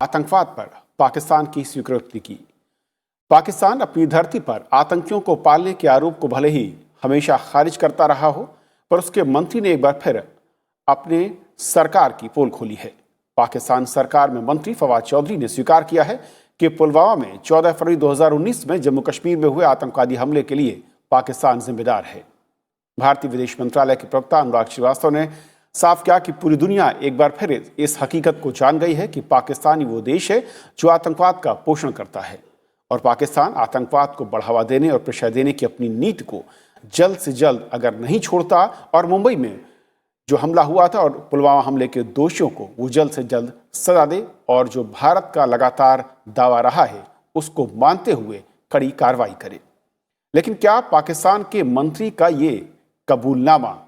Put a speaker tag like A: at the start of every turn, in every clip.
A: आतंकवाद पर पाकिस्तान की स्वीकृति की। पाकिस्तान अपनी धरती पर आतंकियों को पालने के आरोप को भले ही हमेशा खारिज करता रहा हो, पर उसके मंत्री ने एक बार फिर अपने सरकार की पोल खोली है। पाकिस्तान सरकार में मंत्री फवाद चौधरी ने स्वीकार किया है कि पुलवामा में 14 फरवरी 2019 में जम्मू कश्मीर में हुए आतंकवादी हमले के लिए पाकिस्तान जिम्मेदार है। भारतीय विदेश मंत्रालय के प्रवक्ता अनुराग श्रीवास्तव ने साफ किया कि पूरी दुनिया एक बार फिर इस हकीकत को जान गई है कि पाकिस्तान वो देश है जो आतंकवाद का पोषण करता है, और पाकिस्तान आतंकवाद को बढ़ावा देने और प्रश्रय देने की अपनी नीति को जल्द से जल्द अगर नहीं छोड़ता और मुंबई में जो हमला हुआ था और पुलवामा हमले के दोषियों को वो जल्द से जल्द सजा दे, और जो भारत का लगातार दावा रहा है उसको मानते हुए कड़ी कार्रवाई करे। लेकिन क्या पाकिस्तान के मंत्री का ये कबूलनामा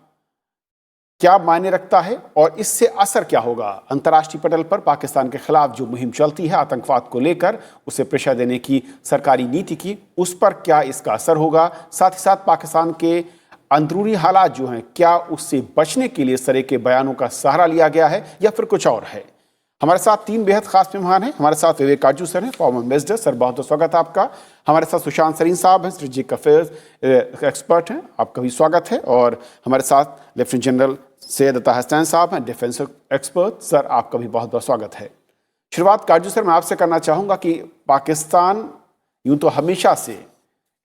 A: क्या मायने रखता है और इससे असर क्या होगा अंतर्राष्ट्रीय पटल पर? पाकिस्तान के खिलाफ जो मुहिम चलती है आतंकवाद को लेकर, उसे प्रश्रय देने की सरकारी नीति की, उस पर क्या इसका असर होगा? साथ ही साथ पाकिस्तान के अंदरूनी हालात जो हैं, क्या उससे बचने के लिए इस तरह के बयानों का सहारा लिया गया है या फिर कुछ और है? हमारे साथ तीन बेहद खास मेहमान हैं। हमारे साथ विवेक काजू सर हैं, फॉर्मर एम्बेसडर। सर, बहुत बहुत स्वागत है आपका। हमारे साथ सुशांत सरीन साहब हैं, स्ट्रेटेजिक अफेयर्स एक्सपर्ट हैं, आपका भी स्वागत है। और हमारे साथ लेफ्टिनेंट जनरल सैयद अता हसनैन साहब हैं, डिफेंस एक्सपर्ट। सर, आपका भी बहुत बहुत स्वागत है। शुरुआत काजू सर मैं आपसे करना चाहूँगा कि पाकिस्तान यूँ तो हमेशा से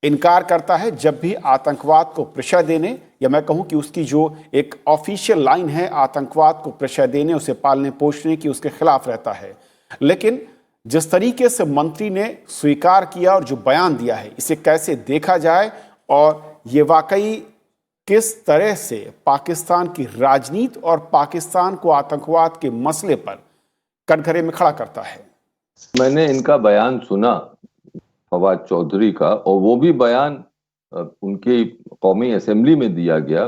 A: इनकार करता है जब भी आतंकवाद को प्रश्रय देने, या मैं कहूं कि उसकी जो एक ऑफिशियल लाइन है आतंकवाद को प्रश्रय देने, उसे पालने पोषने की, उसके खिलाफ रहता है। लेकिन जिस तरीके से मंत्री ने स्वीकार किया और जो बयान दिया है, इसे कैसे देखा जाए और ये वाकई किस तरह से पाकिस्तान की राजनीति और पाकिस्तान को आतंकवाद के मसले पर कटघरे में खड़ा करता है?
B: मैंने इनका बयान सुना, फवाद चौधरी का, और वो भी बयान उनकी कौमी असेंबली में दिया गया।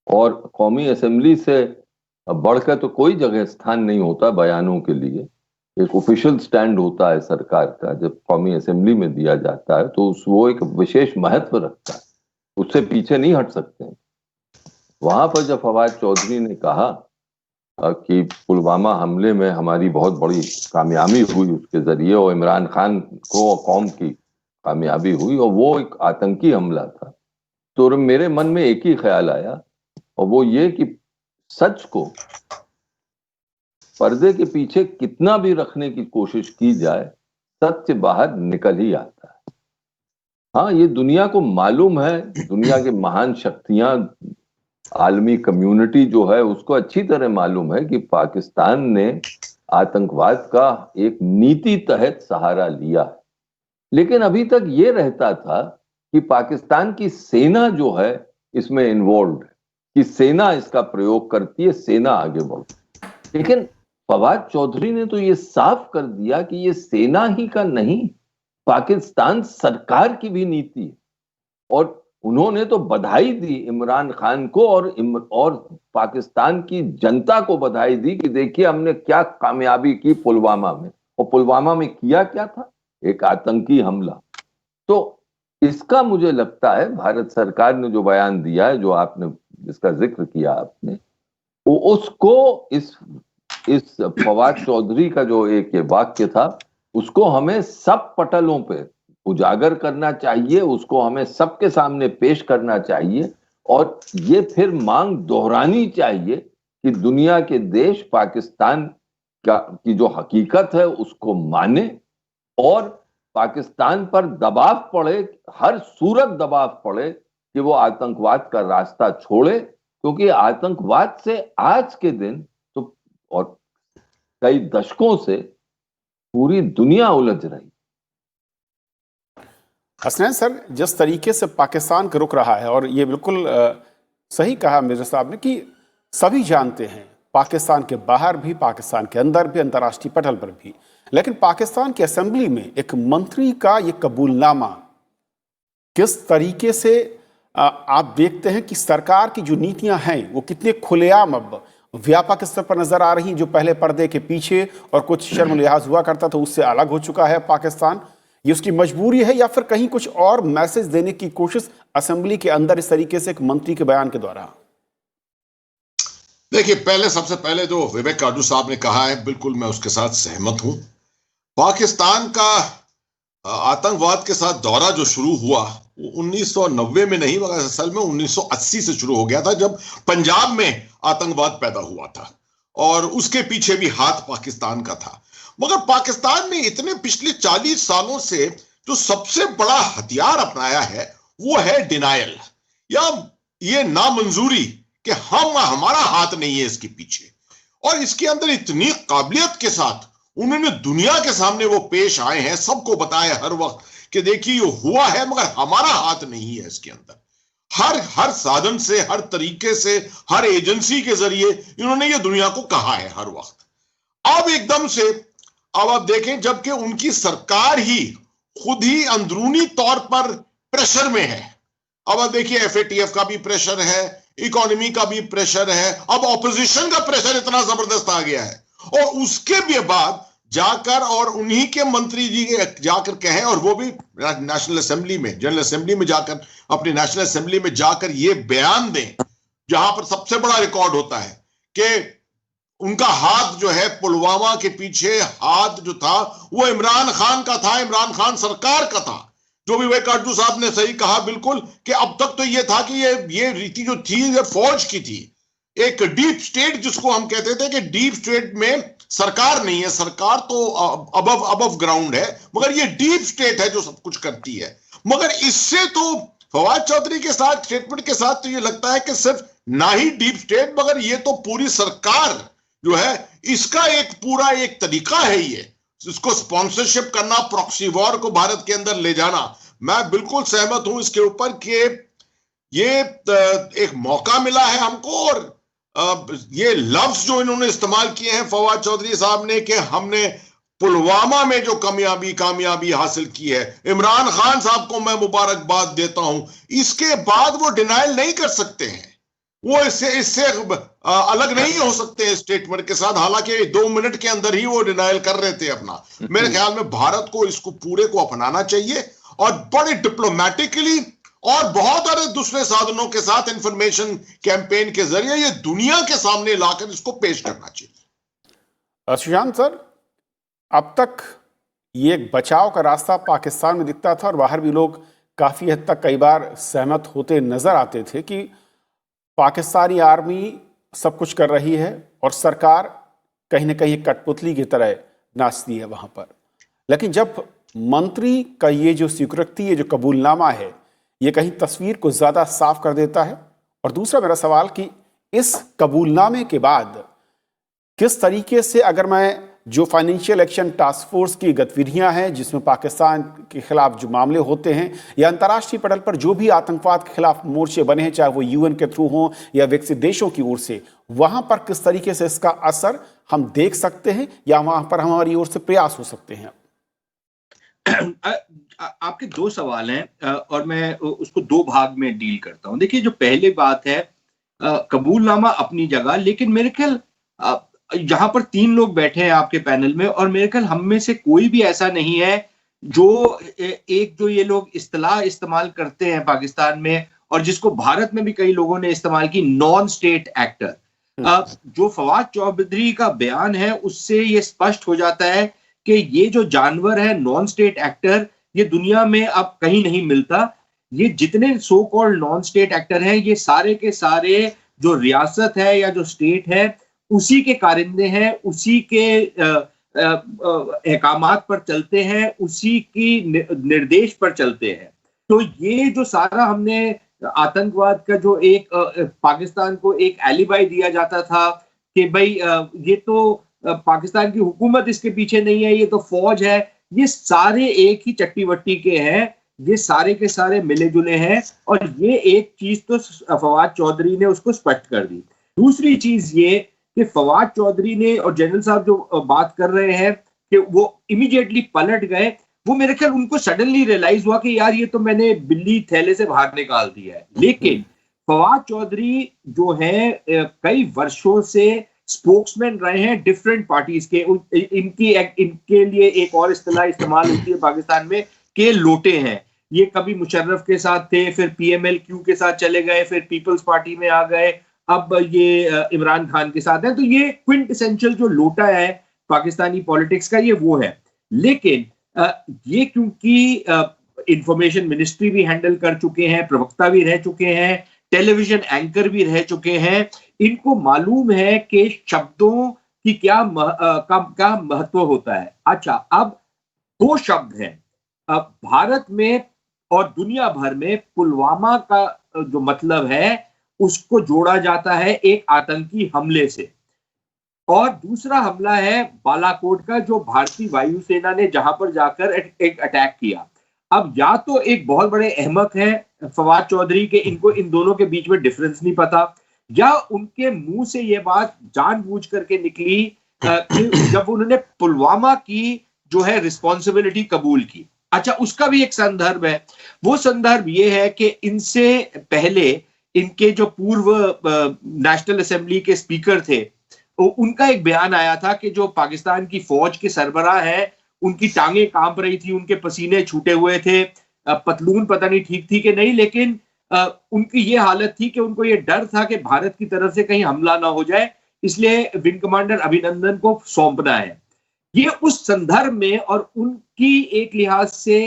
B: और कौमी असेंबली से बढ़कर तो कोई जगह स्थान नहीं होता बयानों के लिए। एक ऑफिशियल स्टैंड होता है सरकार का, जब कौमी असेंबली में दिया जाता है तो वो एक विशेष महत्व रखता है, उससे पीछे नहीं हट सकते। वहां पर जब फवाद चौधरी ने कहा कि पुलवामा हमले में हमारी बहुत बड़ी कामयाबी हुई उसके जरिए, और इमरान खान को और कौम की कामयाबी हुई, और वो एक आतंकी हमला था, तो मेरे मन में एक ही ख्याल आया, और वो ये कि सच को पर्दे के पीछे कितना भी रखने की कोशिश की जाए, सत्य बाहर निकल ही आता है। हाँ, ये दुनिया को मालूम है, दुनिया के महान शक्तियां, आलमी कम्युनिटी जो है उसको अच्छी तरह मालूम है कि पाकिस्तान ने आतंकवाद का एक नीति तहत सहारा लिया है। लेकिन अभी तक ये रहता था कि पाकिस्तान की सेना जो है इसमें इन्वॉल्व है, कि सेना इसका प्रयोग करती है, सेना आगे बढ़ती। लेकिन फवाद चौधरी ने तो ये साफ कर दिया कि ये सेना ही का नहीं, पाकिस्तान सरकार की भी नीति है। और उन्होंने तो बधाई दी इमरान खान को, और पाकिस्तान की जनता को बधाई दी कि देखिए हमने क्या कामयाबी की पुलवामा में। और पुलवामा में किया क्या था? एक आतंकी हमला। तो इसका मुझे लगता है भारत सरकार ने जो बयान दिया है, जो आपने जिसका जिक्र किया आपने, वो उसको इस फवाद चौधरी का जो एक वाक्य था, उसको हमें सब पटलों पे उजागर करना चाहिए, उसको हमें सबके सामने पेश करना चाहिए, और ये फिर मांग दोहरानी चाहिए कि दुनिया के देश पाकिस्तान की जो हकीकत है उसको माने, और पाकिस्तान पर दबाव पड़े, हर सूरत दबाव पड़े कि वो आतंकवाद का रास्ता छोड़े, क्योंकि आतंकवाद से आज के दिन तो और कई दशकों से पूरी दुनिया उलझ रही।
A: हसनैन सर, जिस तरीके से पाकिस्तान का रुख रहा है, और ये बिल्कुल सही कहा मिर्जा साहब ने कि सभी जानते हैं, पाकिस्तान के बाहर भी, पाकिस्तान के अंदर भी, अंतर्राष्ट्रीय पटल पर भी, लेकिन पाकिस्तान की असेंबली में एक मंत्री का ये कबूलनामा किस तरीके से आप देखते हैं कि सरकार की जो नीतियां हैं वो कितने खुलेआम अब व्यापक स्तर पर नजर आ रही, जो पहले पर्दे के पीछे और कुछ शर्म लिहाज हुआ करता था उससे अलग हो चुका है पाकिस्तान? ये उसकी मजबूरी है या फिर कहीं कुछ और मैसेज देने की कोशिश असेंबली के अंदर इस तरीके से एक मंत्री के बयान के द्वारा?
C: देखिए, पहले सबसे पहले जो विवेक काजू साहब ने कहा है, बिल्कुल मैं उसके साथ सहमत हूं। पाकिस्तान का आतंकवाद के साथ दौरा जो शुरू हुआ वो 1990 में नहीं, मगर असल में 1980 से शुरू हो गया था, जब पंजाब में आतंकवाद पैदा हुआ था और उसके पीछे भी हाथ पाकिस्तान का था। मगर पाकिस्तान ने इतने पिछले 40 सालों से जो सबसे बड़ा हथियार अपनाया है वो है डिनायल, या ये नामंजूरी कि हमारा हाथ नहीं है इसके पीछे। और इसके अंदर इतनी काबिलियत के साथ उन्होंने दुनिया के सामने वो पेश आए हैं, सबको बताया हर वक्त कि देखिए ये हुआ है मगर हमारा हाथ नहीं है इसके अंदर। हर साधन से, हर तरीके से, हर एजेंसी के जरिए इन्होंने ये दुनिया को कहा है हर वक्त। अब एकदम से अब आप देखें, जबकि उनकी सरकार ही खुद ही अंदरूनी तौर पर प्रेशर में है। अब आप देखिए, FATF का भी प्रेशर है, इकोनॉमी का भी प्रेशर है, अब ऑपोजिशन का प्रेशर इतना जबरदस्त आ गया है। और उसके भी बाद जाकर और उन्हीं के मंत्री जी जाकर कहें, और वो भी नेशनल असेंबली में, जनरल असेंबली में जाकर, अपनी नेशनल असेंबली में जाकर ये बयान दें, जहां पर सबसे बड़ा रिकॉर्ड होता है कि उनका हाथ जो है, पुलवामा के पीछे हाथ जो था वो इमरान खान का था, इमरान खान सरकार का था। जो भी विवेक काटजू साहब ने सही कहा बिल्कुल, कि अब तक तो ये था कि ये रीति जो थी ये फौज की थी, एक डीप स्टेट जिसको हम कहते थे कि डीप स्टेट में सरकार नहीं है, सरकार तो अबव ग्राउंड है, मगर ये डीप स्टेट है जो सब कुछ करती है। मगर इससे तो फवाद चौधरी के साथ स्टेटमेंट के साथ तो ये लगता है कि सिर्फ ना ही डीप स्टेट, मगर ये तो पूरी सरकार जो है, इसका एक पूरा एक तरीका है ये, इसको स्पॉन्सरशिप करना, प्रॉक्सी वॉर को भारत के अंदर ले जाना। मैं बिल्कुल सहमत हूं इसके ऊपर कि ये एक मौका मिला है हमको, और ये लफ्ज जो इन्होंने इस्तेमाल किए हैं फवाद चौधरी साहब ने, कि हमने पुलवामा में जो कामयाबी हासिल की है, इमरान खान साहब को मैं मुबारकबाद देता हूं, इसके बाद वो डिनाइल नहीं कर सकते हैं, वो इससे अलग नहीं हो सकते हैं स्टेटमेंट के साथ। हालांकि 2 मिनट के अंदर ही वो डिनाइल कर रहे थे अपना। मेरे ख्याल में भारत को इसको पूरे को अपनाना चाहिए और बड़े डिप्लोमेटिकली और बहुत सारे दूसरे साधनों के साथ, इंफॉर्मेशन कैंपेन के जरिए ये दुनिया के सामने लाकर इसको पेश करना चाहिए।
A: सुशांत सर, अब तक ये एक बचाव का रास्ता पाकिस्तान में दिखता था और बाहर भी लोग काफी हद तक कई बार सहमत होते नजर आते थे कि पाकिस्तानी आर्मी सब कुछ कर रही है और सरकार कहीं ना कहीं कठपुतली की तरह नाचती है वहां पर। लेकिन जब मंत्री का ये जो स्वीकृति, ये जो कबूलनामा है, ये कहीं तस्वीर को ज्यादा साफ कर देता है। और दूसरा मेरा सवाल कि इस कबूलनामे के बाद किस तरीके से, अगर मैं जो फाइनेंशियल एक्शन टास्क फोर्स की गतिविधियां हैं जिसमें पाकिस्तान के खिलाफ जो मामले होते हैं, या अंतर्राष्ट्रीय पटल पर जो भी आतंकवाद के खिलाफ मोर्चे बने हैं, चाहे वो UN के थ्रू हों या विकसित देशों की ओर से, वहां पर किस तरीके से इसका असर हम देख सकते हैं या वहां पर हमारी ओर से प्रयास हो सकते हैं?
D: आपके 2 सवाल हैं और मैं उसको 2 भाग में डील करता हूं। देखिए, जो पहले बात है, कबूलनामा अपनी जगह, लेकिन मेरे ख्याल यहाँ पर 3 लोग बैठे हैं आपके पैनल में, और मेरे ख्याल हम में से कोई भी ऐसा नहीं है जो जो ये लोग इस्तेलाह इस्तेमाल करते हैं पाकिस्तान में, और जिसको भारत में भी कई लोगों ने इस्तेमाल की, नॉन स्टेट एक्टर। जो फवाद चौधरी का बयान है उससे ये स्पष्ट हो जाता है कि ये जो जानवर है, नॉन स्टेट एक्टर, ये दुनिया में अब कहीं नहीं मिलता। ये जितने so called non state actor हैं, ये सारे के सारे जो रियासत है या जो स्टेट है, उसी के कारिंदे हैं, उसी के अहकामात पर चलते हैं, उसी की निर्देश पर चलते हैं। तो ये जो सारा हमने आतंकवाद का जो एक पाकिस्तान को एक एलिबाई दिया जाता था कि भाई ये तो पाकिस्तान की हुकूमत इसके पीछे नहीं है, ये तो फौज है, ये सारे एक ही चट्टी वट्टी के हैं, ये सारे के सारे मिले जुले हैं। और ये एक चीज तो फवाद चौधरी ने उसको स्पष्ट कर दी। दूसरी चीज ये कि फवाद चौधरी ने और जनरल साहब जो बात कर रहे हैं कि वो इमीडिएटली पलट गए, वो मेरे ख्याल उनको सडनली रियलाइज हुआ कि यार ये तो मैंने बिल्ली थैले से बाहर निकाल दिया है। लेकिन फवाद चौधरी जो है कई वर्षों से स्पोक्समैन रहे हैं डिफरेंट पार्टीज के। इनके लिए एक और इस्तेलाह इस्तेमाल होती है पाकिस्तान में के लोटे हैं। ये कभी मुशर्रफ के साथ थे, फिर PMLQ के साथ चले गए, फिर पीपल्स पार्टी में आ गए, अब ये इमरान खान के साथ है। तो ये क्विंट एसेंशियल जो लोटा है पाकिस्तानी पॉलिटिक्स का, ये वो है। लेकिन ये क्योंकि इंफॉर्मेशन मिनिस्ट्री भी हैंडल कर चुके हैं, प्रवक्ता भी रह चुके हैं, टेलीविजन एंकर भी रह चुके हैं, इनको मालूम है कि शब्दों की क्या महत्व होता है। अच्छा, अब दो शब्द हैं भारत में और दुनिया भर में। पुलवामा का जो मतलब है उसको जोड़ा जाता है एक आतंकी हमले से, और दूसरा हमला है बालाकोट का, जो भारतीय वायुसेना ने जहां पर जाकर एक अटैक किया। अब या तो एक बहुत बड़े अहमक हैं फवाद चौधरी के, इनको इन दोनों के बीच में डिफरेंस नहीं पता, या उनके मुंह से ये बात जानबूझ करके निकली कि जब उन्होंने पुलवामा की जो है रिस्पॉन्सिबिलिटी कबूल की। अच्छा, उसका भी एक संदर्भ है। वो संदर्भ ये है कि इनसे पहले इनके जो पूर्व नेशनल असेंबली के स्पीकर थे, उनका एक बयान आया था कि जो पाकिस्तान की फौज के सरबराह है, उनकी टांगें कांप रही थी, उनके पसीने छूटे हुए थे, पतलून पता नहीं ठीक थी कि नहीं, लेकिन उनकी ये हालत थी कि उनको ये डर था कि भारत की तरफ से कहीं हमला ना हो जाए, इसलिए विंग कमांडर अभिनंदन को सौंपना है। ये उस संदर्भ में और उनकी एक लिहाज से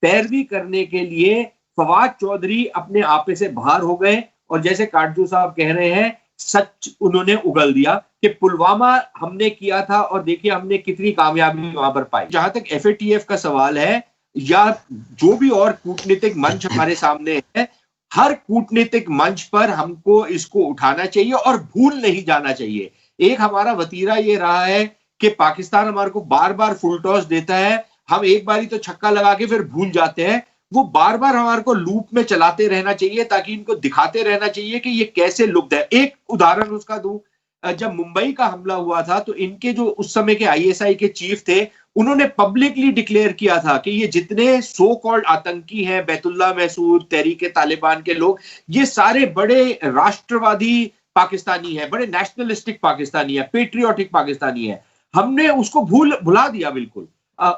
D: पैरवी करने के लिए फवाद चौधरी अपने आपे से बाहर हो गए, और जैसे काटजू साहब कह रहे हैं, सच उन्होंने उगल दिया कि पुलवामा हमने किया था और देखिए हमने कितनी कामयाबी वहां पर पाई। जहां तक एफएटीएफ का सवाल है या जो भी और कूटनीतिक मंच हमारे सामने है, हर कूटनीतिक मंच पर हमको इसको उठाना चाहिए और भूल नहीं जाना चाहिए। एक हमारा वतीरा ये रहा है कि पाकिस्तान हमारे को बार बार फुल टॉस देता है, हम एक बारी तो छक्का लगा के फिर भूल जाते हैं। वो बार बार हमारे को लूप में चलाते रहना चाहिए, ताकि इनको दिखाते रहना चाहिए कि ये कैसे लुप्त है। एक उदाहरण उसका दूं, जब मुंबई का हमला हुआ था तो इनके जो उस समय के आईएसआई के चीफ थे, उन्होंने पब्लिकली डिक्लेयर किया था कि ये जितने सो कॉल्ड आतंकी हैं, बैतुल्ला महसूद, तहरीक तालिबान के लोग, ये सारे बड़े राष्ट्रवादी पाकिस्तानी है, बड़े नेशनलिस्टिक पाकिस्तानी है, पेट्रियोटिक पाकिस्तानी है। हमने उसको भुला दिया बिल्कुल।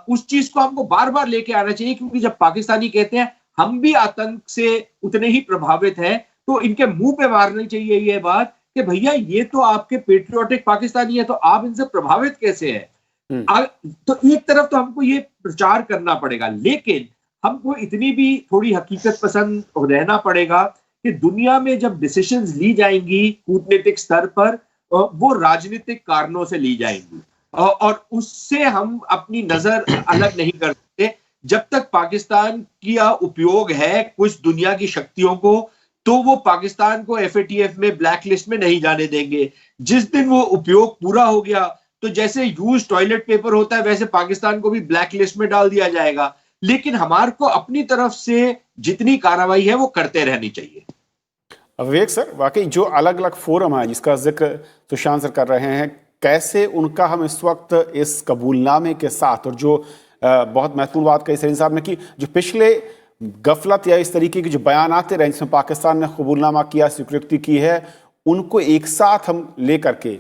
D: उस चीज को हमको बार बार लेके आना चाहिए, क्योंकि जब पाकिस्तानी कहते हैं हम भी आतंक से उतने ही प्रभावित हैं, तो इनके मुंह पे मारनी चाहिए ये बात कि भैया ये तो आपके पेट्रियोटिक पाकिस्तानी है, तो आप इनसे प्रभावित कैसे हैं। तो एक तरफ तो हमको ये प्रचार करना पड़ेगा, लेकिन हमको इतनी भी थोड़ी हकीकत पसंद रहना पड़ेगा कि दुनिया में जब डिसीजंस ली जाएंगी कूटनीतिक स्तर पर, वो राजनीतिक कारणों से ली जाएंगी, और उससे हम अपनी नजर अलग नहीं कर सकते। जब तक पाकिस्तान का उपयोग है कुछ दुनिया की शक्तियों को, तो वो पाकिस्तान को एफएटीएफ में ब्लैक लिस्ट में नहीं जाने देंगे। जिस दिन वो उपयोग पूरा हो गया, तो जैसे यूज टॉयलेट पेपर होता है, वैसे पाकिस्तान को भी ब्लैक लिस्ट में डाल दिया जाएगा। लेकिन हमारे को अपनी तरफ से जितनी कार्रवाई है वो करते रहनी चाहिए।
A: विवेक सर, वाकई जो अलग अलग फोरम है जिसका जिक्र सुशांत सर कर रहे हैं, कैसे उनका हम इस वक्त इस कबूलनामे के साथ, और जो बहुत महत्वपूर्ण बात कही सरीन साहब ने कि जो पिछले गफलत या इस तरीके के जो बयान आते रहे जिसमें पाकिस्तान ने कबूलनामा किया, स्वीकृति की है, उनको एक साथ हम लेकर के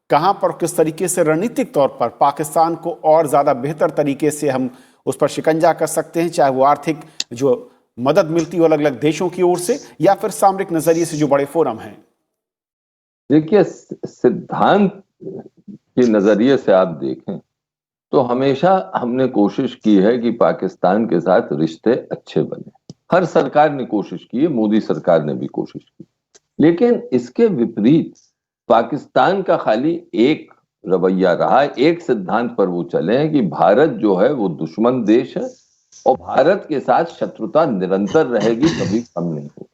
A: कहाँ पर किस तरीके से रणनीतिक तौर पर पाकिस्तान को और ज़्यादा बेहतर तरीके से हम उस पर शिकंजा कर सकते हैं, चाहे वो आर्थिक जो मदद मिलती हो अलग अलग देशों की ओर से या फिर सामरिक नजरिए से जो बड़े फोरम हैं।
B: देखिए, सिद्धांत के नजरिए से आप देखें तो हमेशा हमने कोशिश की है कि पाकिस्तान के साथ रिश्ते अच्छे बने। हर सरकार ने कोशिश की है, मोदी सरकार ने भी कोशिश की, लेकिन इसके विपरीत पाकिस्तान का खाली एक रवैया रहा है, एक सिद्धांत पर वो चले हैं कि भारत जो है वो दुश्मन देश है और भारत के साथ शत्रुता निरंतर रहेगी, कभी कम नहीं होगी।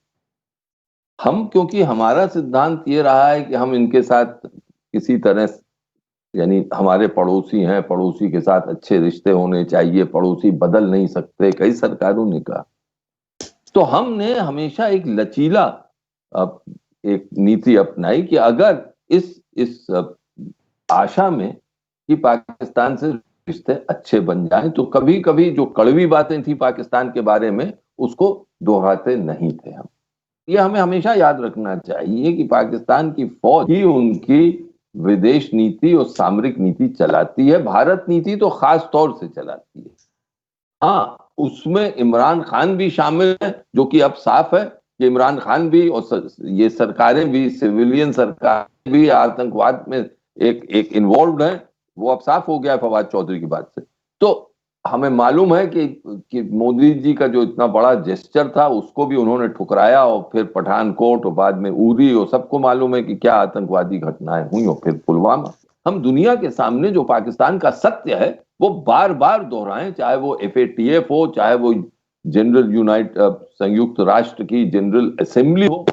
B: हम, क्योंकि हमारा सिद्धांत ये रहा है कि हम इनके साथ किसी तरह, यानी हमारे पड़ोसी हैं, पड़ोसी के साथ अच्छे रिश्ते होने चाहिए, पड़ोसी बदल नहीं सकते, कई सरकारों ने कहा। तो हमने हमेशा एक लचीला एक नीति अपनाई कि अगर इस आशा में कि पाकिस्तान से रिश्ते अच्छे बन जाएं, तो कभी कभी जो कड़वी बातें थी पाकिस्तान के बारे में उसको दोहराते नहीं थे हम। ये हमें हमेशा याद रखना चाहिए कि पाकिस्तान की फौज ही उनकी विदेश नीति और सामरिक नीति चलाती है, भारत नीति तो खास तौर से चलाती है। हाँ, उसमें इमरान खान भी शामिल है, जो कि अब साफ है कि इमरान खान भी और ये सरकारें भी, सिविलियन सरकार भी आतंकवाद में एक इन्वॉल्व है। वो अब साफ हो गया है फवाद चौधरी की बात से। तो हमें मालूम है कि मोदी जी का जो इतना बड़ा जेस्चर था उसको भी उन्होंने ठुकराया, और फिर पठानकोट और बाद में उरी, और सबको मालूम है कि क्या आतंकवादी घटनाएं हुई, और फिर पुलवामा। हम दुनिया के सामने जो पाकिस्तान का सत्य है वो बार बार दोहराएं, चाहे वो FATF हो, चाहे वो संयुक्त राष्ट्र की जनरल असेंबली हो,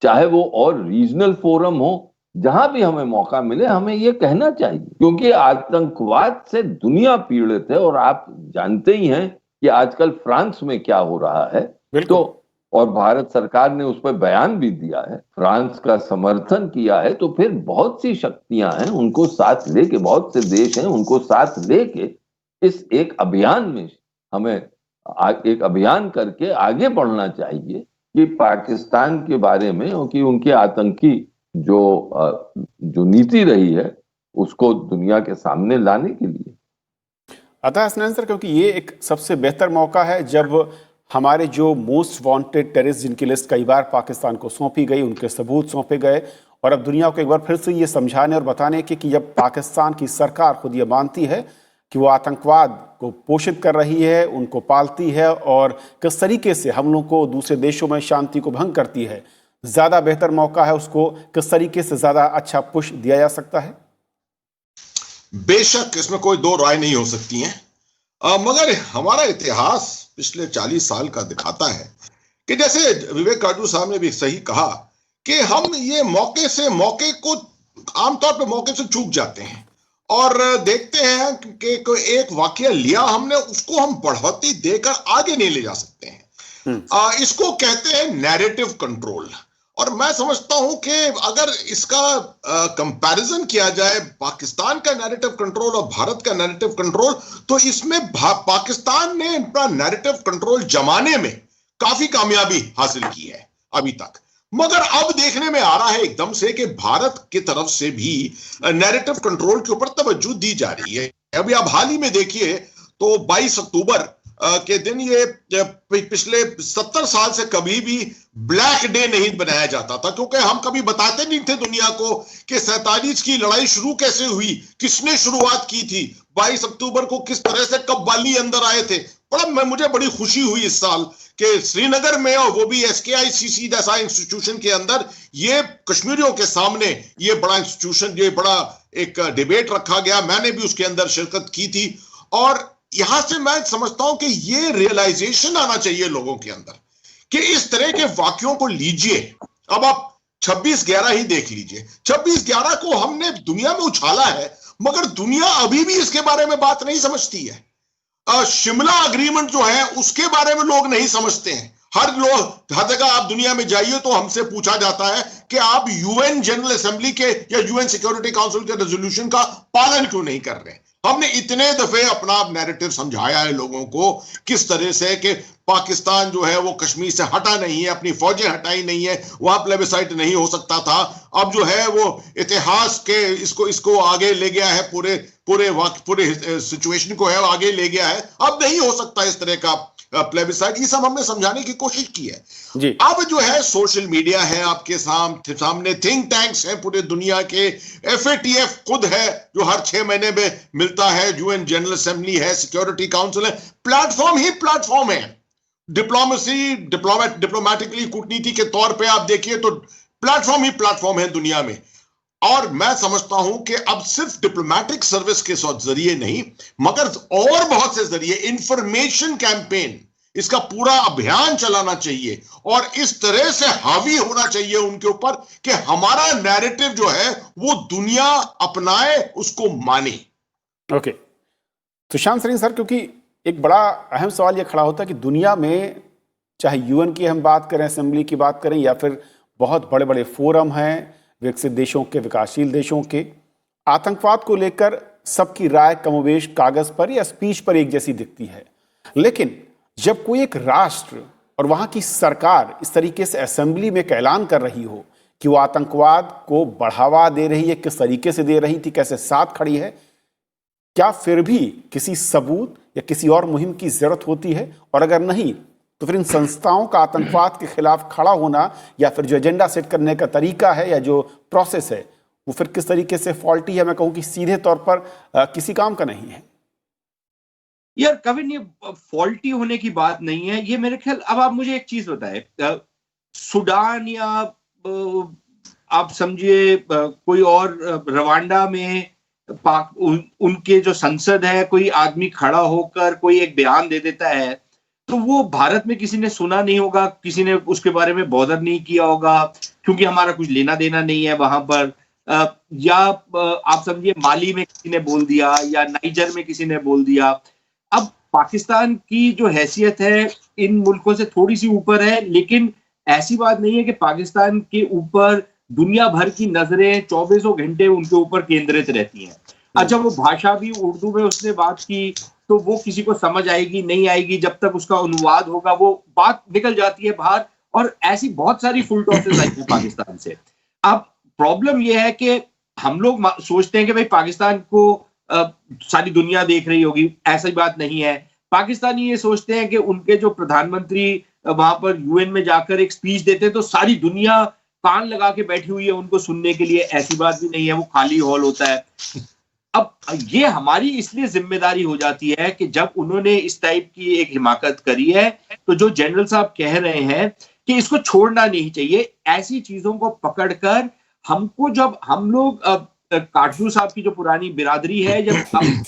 B: चाहे वो और रीजनल फोरम हो, जहां भी हमें मौका मिले हमें ये कहना चाहिए, क्योंकि आतंकवाद से दुनिया पीड़ित है। और आप जानते ही हैं कि आजकल फ्रांस में क्या हो रहा है। तो और भारत सरकार ने उस पर बयान भी दिया है, फ्रांस का समर्थन किया है। तो फिर बहुत सी शक्तियां हैं, उनको साथ लेके, बहुत से देश हैं, उनको साथ लेके इस एक अभियान में हमें एक अभियान करके आगे बढ़ना चाहिए कि पाकिस्तान के बारे में, कि उनके आतंकी जो नीति रही है उसको दुनिया के सामने लाने के लिए।
A: अतः हसनैन सर, क्योंकि ये एक सबसे बेहतर मौका है जब हमारे जो मोस्ट वांटेड टेररिस्ट जिनकी लिस्ट कई बार पाकिस्तान को सौंपी गई, उनके सबूत सौंपे गए, और अब दुनिया को एक बार फिर से ये समझाने और बताने कि जब पाकिस्तान की सरकार खुद ये मानती है कि वो आतंकवाद को पोषित कर रही है, उनको पालती है, और किस तरीके से हम लोगों को दूसरे देशों में शांति को भंग करती है, ज्यादा बेहतर मौका है उसको किस तरीके से ज्यादा अच्छा पुश दिया जा सकता है।
C: बेशक इसमें कोई दो राय नहीं हो सकती है, मगर हमारा इतिहास पिछले 40 साल का दिखाता है कि जैसे विवेक काटजू साहब ने भी सही कहा कि हम ये मौके को आमतौर पे मौके से चूक जाते हैं और देखते हैं कि कोई एक वाकया लिया हमने, उसको हम बढ़ोतरी देकर आगे नहीं ले जा सकते हैं। इसको कहते हैं नैरेटिव कंट्रोल। और मैं समझता हूं कि अगर इसका कंपैरिजन किया जाए पाकिस्तान का नैरेटिव कंट्रोल और भारत का नैरेटिव कंट्रोल, तो इसमें पाकिस्तान ने अपना नैरेटिव कंट्रोल जमाने में काफी कामयाबी हासिल की है अभी तक। मगर अब देखने में आ रहा है एकदम से कि भारत की तरफ से भी नैरेटिव कंट्रोल के ऊपर तवज्जो दी जा रही है। अभी आप हाल ही में देखिए तो 22 अक्टूबर के दिन, ये पिछले 70 साल से कभी भी ब्लैक डे नहीं बनाया जाता था, क्योंकि हम कभी बताते नहीं थे दुनिया को कि 47 की लड़ाई शुरू कैसे हुई, किसने शुरुआत की थी, 22 अक्टूबर को किस तरह से कव्वाली अंदर आए थे। मुझे बड़ी खुशी हुई इस साल कि श्रीनगर में, और वो भी SKICC जैसा इंस्टीट्यूशन के अंदर, ये कश्मीरियों के सामने ये बड़ा इंस्टीट्यूशन, ये बड़ा एक डिबेट रखा गया। मैंने भी उसके अंदर शिरकत की थी, और यहां से मैं समझता हूं कि ये रियलाइजेशन आना चाहिए लोगों के अंदर कि इस तरह के वाक्यों को लीजिए। अब आप 26/11 ही देख लीजिए, 26/11 को हमने दुनिया में उछाला है, मगर दुनिया अभी भी इसके बारे में बात नहीं समझती है। शिमला अग्रीमेंट जो है उसके बारे में लोग नहीं समझते हैं। हर जगह आप दुनिया में जाइए तो हमसे पूछा जाता है कि आप UN जनरल असेंबली के या UN सिक्योरिटी काउंसिल के रेजोल्यूशन का पालन क्यों नहीं कर रहे। हमने इतने दफे अपना नैरेटिव समझाया है लोगों को किस तरह से कि पाकिस्तान जो है वो कश्मीर से हटा नहीं है, अपनी फौजें हटाई नहीं है, वहां प्लेबिसाइट नहीं हो सकता था। अब जो है वो इतिहास के इसको आगे ले गया है, पूरे सिचुएशन को है आगे ले गया है। अब नहीं हो सकता इस तरह का प्लेबिसाइट। ये सब हमने समझाने की कोशिश की है जी। अब जो है सोशल मीडिया है आपके सामने, थिंक टैंक्स हैं पूरे दुनिया के, FATF खुद है जो हर 6 महीने में मिलता है, UN जनरल असेंबली है, सिक्योरिटी काउंसिल है, प्लेटफॉर्म ही प्लेटफॉर्म है। डिप्लोमैटिकली कूटनीति के तौर पे आप देखिए तो प्लेटफॉर्म ही प्लेटफॉर्म है दुनिया में। और मैं समझता हूं कि अब सिर्फ डिप्लोमैटिक सर्विस के जरिए नहीं, मगर और बहुत से जरिए इंफॉर्मेशन कैंपेन, इसका पूरा अभियान चलाना चाहिए और इस तरह से हावी होना चाहिए उनके ऊपर कि हमारा नैरेटिव जो है वो दुनिया अपनाए, उसको माने।
A: ओके, सुशांत सिंह सर, क्योंकि एक बड़ा अहम सवाल यह खड़ा होता है कि दुनिया में चाहे UN की हम बात करें, असेंबली की बात करें, या फिर बहुत बड़े बड़े फोरम हैं विकसित देशों के, विकासशील देशों के, आतंकवाद को लेकर सबकी राय कमोवेश कागज पर या स्पीच पर एक जैसी दिखती है। लेकिन जब कोई एक राष्ट्र और वहां की सरकार इस तरीके से असेंबली में ऐलान कर रही हो कि वो आतंकवाद को बढ़ावा दे रही है, किस तरीके से दे रही थी, कैसे साथ खड़ी है, क्या फिर भी किसी सबूत या किसी और मुहिम की जरूरत होती है? और अगर नहीं तो फिर इन संस्थाओं का आतंकवाद के खिलाफ खड़ा होना या फिर जो एजेंडा सेट करने का तरीका है या जो प्रोसेस है वो फिर किस तरीके से फॉल्टी है? मैं कहूँ कि सीधे तौर पर किसी काम का नहीं है।
D: यार कविन, ये फॉल्टी होने की बात नहीं है, ये मेरे ख्याल। अब आप मुझे एक चीज बताए, सूडान या आप समझिए कोई और रवांडा में उनके जो संसद है, कोई आदमी खड़ा होकर कोई एक बयान दे देता है, तो वो भारत में किसी ने सुना नहीं होगा, किसी ने उसके बारे में बॉदर नहीं किया होगा, क्योंकि हमारा कुछ लेना देना नहीं है वहां पर। या आप समझिए माली में किसी ने बोल दिया या नाइजर में किसी ने बोल दिया। अब पाकिस्तान की जो हैसियत है इन मुल्कों से थोड़ी सी ऊपर है, लेकिन ऐसी बात नहीं है कि पाकिस्तान के ऊपर दुनिया भर की नजरें 24 घंटे उनके ऊपर केंद्रित रहती हैं। अच्छा, वो भाषा भी उर्दू में उसने बात की तो वो किसी को समझ आएगी नहीं आएगी, जब तक उसका अनुवाद होगा वो बात निकल जाती है बाहर। और ऐसी बहुत सारी फुल टॉसेस आई है पाकिस्तान से। अब प्रॉब्लम यह है कि हम लोग सोचते हैं कि भाई पाकिस्तान को सारी दुनिया देख रही होगी, ऐसी बात नहीं है। पाकिस्तानी ये सोचते हैं कि उनके जो प्रधानमंत्री वहां पर यूएन में जाकर एक स्पीच देते हैं तो सारी दुनिया कान लगा के बैठी हुई है उनको सुनने के लिए, ऐसी बात भी नहीं है, वो खाली हॉल होता है। अब ये हमारी इसलिए जिम्मेदारी हो जाती है कि जब उन्होंने इस टाइप की एक हिमाकत करी है तो जो जनरल साहब कह रहे हैं कि इसको छोड़ना नहीं चाहिए, ऐसी चीजों को पकड़कर हमको, जब हम लोग काटजू साहब की जो पुरानी बिरादरी है, जब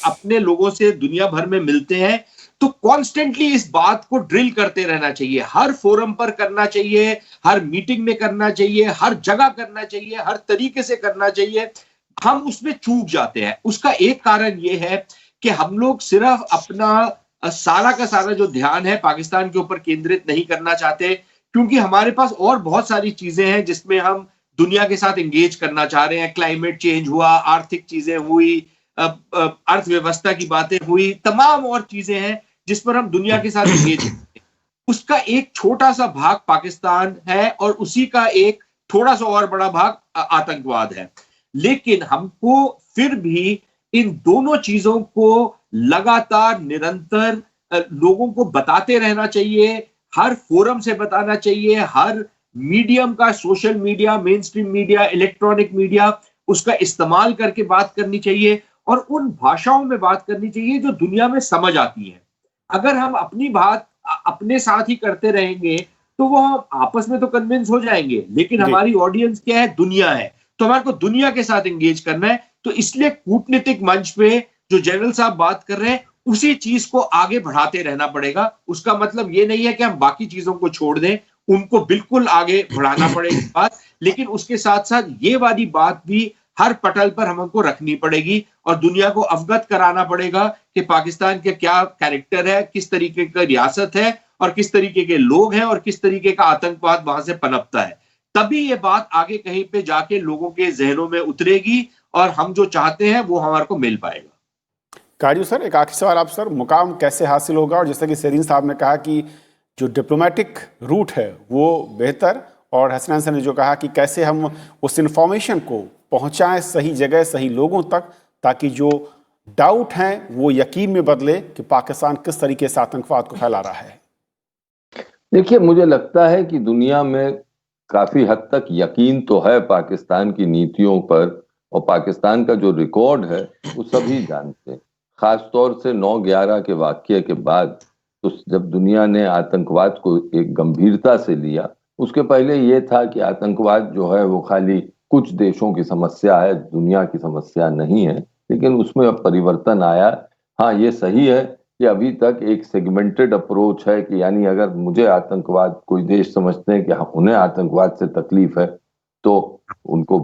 D: अपने लोगों से दुनिया भर में मिलते हैं तो कॉन्स्टेंटली इस बात को ड्रिल करते रहना चाहिए, हर फोरम पर करना चाहिए, हर मीटिंग में करना चाहिए, हर जगह करना चाहिए, हर तरीके से करना चाहिए। हम उसमें चूक जाते हैं। उसका एक कारण यह है कि हम लोग सिर्फ अपना सारा का सारा जो ध्यान है पाकिस्तान के ऊपर केंद्रित नहीं करना चाहते, क्योंकि हमारे पास और बहुत सारी चीजें हैं जिसमें हम दुनिया के साथ एंगेज करना चाह रहे हैं। क्लाइमेट चेंज हुआ, आर्थिक चीजें हुई, अर्थव्यवस्था की बातें हुई, तमाम और चीजें हैं जिस पर हम दुनिया के साथ एंगेज हैं। उसका एक छोटा सा भाग पाकिस्तान है और उसी का एक थोड़ा सा और बड़ा भाग आतंकवाद है। लेकिन हमको फिर भी इन दोनों चीजों को लगातार निरंतर लोगों को बताते रहना चाहिए, हर फोरम से बताना चाहिए, हर मीडियम का, social media, main stream media, electronic media, उसका इस्तेमाल करके बात करनी चाहिए और उन भाषाओं में बात करनी चाहिए जो दुनिया में समझ आती है। अगर हम अपनी बात अपने साथ ही करते रहेंगे तो वो आपस में तो कन्विंस हो जाएंगे, लेकिन हमारी ऑडियंस क्या है? दुनिया है। तो हमारे को दुनिया के साथ एंगेज करना है। तो इसलिए कूटनीतिक मंच पे जो जनरल साहब बात कर रहे हैं उसी चीज को आगे बढ़ाते रहना पड़ेगा। उसका मतलब ये नहीं है कि हम बाकी चीजों को छोड़ दें, उनको बिल्कुल आगे बढ़ाना पड़ेगी बात, लेकिन उसके साथ साथ ये वाली बात भी हर पटल पर हमको रखनी पड़ेगी और दुनिया को अवगत कराना पड़ेगा कि पाकिस्तान के क्या कैरेक्टर है, किस तरीके का रियासत है और किस तरीके के लोग हैं और किस तरीके का आतंकवाद वहां से पनपता है। तभी ये बात आगे कहीं पे जाके लोगों के जहनों में उतरेगी और हम जो चाहते हैं वो हमारे को मिल पाएगा।
A: काजू सर, एक आखिरी सवाल आप सर, मुकाम कैसे हासिल होगा? और जैसा कि सेरीन साहब ने कहा कि जो डिप्लोमेटिक रूट है वो बेहतर, और हसनैन सर ने जो कहा कि कैसे हम उस इंफॉर्मेशन को पहुंचाएं सही जगह सही लोगों तक, ताकि जो डाउट हैं वो यकीन में बदले कि पाकिस्तान किस तरीके से आतंकवाद को फैला रहा है।
B: देखिए, मुझे लगता है कि दुनिया में काफी हद तक यकीन तो है पाकिस्तान की नीतियों पर, और पाकिस्तान का जो रिकॉर्ड है वो सभी जानते हैं। खासतौर से 9/11 के वाकये के बाद तो जब दुनिया ने आतंकवाद को एक गंभीरता से लिया, उसके पहले ये था कि आतंकवाद जो है वो खाली कुछ देशों की समस्या है, दुनिया की समस्या नहीं है। लेकिन उसमें अब परिवर्तन आया। हाँ, ये सही है कि अभी तक एक सेगमेंटेड अप्रोच है कि यानी अगर मुझे आतंकवाद, कोई देश समझते हैं कि उन्हें आतंकवाद से तकलीफ है तो उनको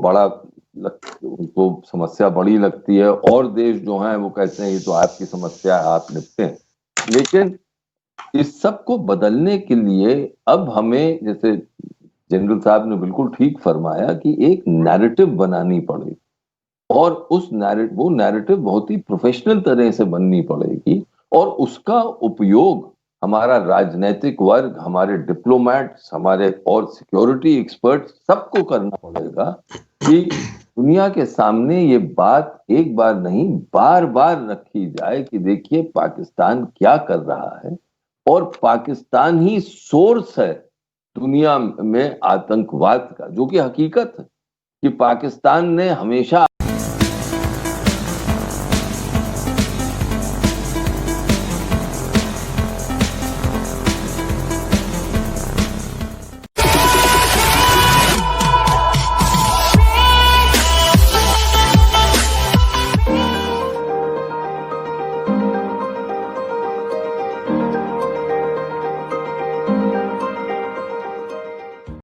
B: उनको समस्या बड़ी लगती है, और देश जो हैं वो कहते हैं ये तो आपकी समस्या है, आप निपटें। लेकिन इस सब को बदलने के लिए अब हमें, जैसे जनरल साहब ने बिल्कुल ठीक फरमाया, कि एक नैरेटिव बनानी पड़ेगी, और वो नैरेटिव बहुत ही प्रोफेशनल तरह से बननी पड़ेगी, और उसका उपयोग हमारा राजनीतिक वर्ग, हमारे डिप्लोमेट्स, हमारे और सिक्योरिटी एक्सपर्ट सबको करना पड़ेगा कि दुनिया के सामने ये बात एक बार नहीं बार बार रखी जाए कि देखिए पाकिस्तान क्या कर रहा है, और पाकिस्तान ही सोर्स है दुनिया में आतंकवाद का, जो कि हकीकत है कि पाकिस्तान ने हमेशा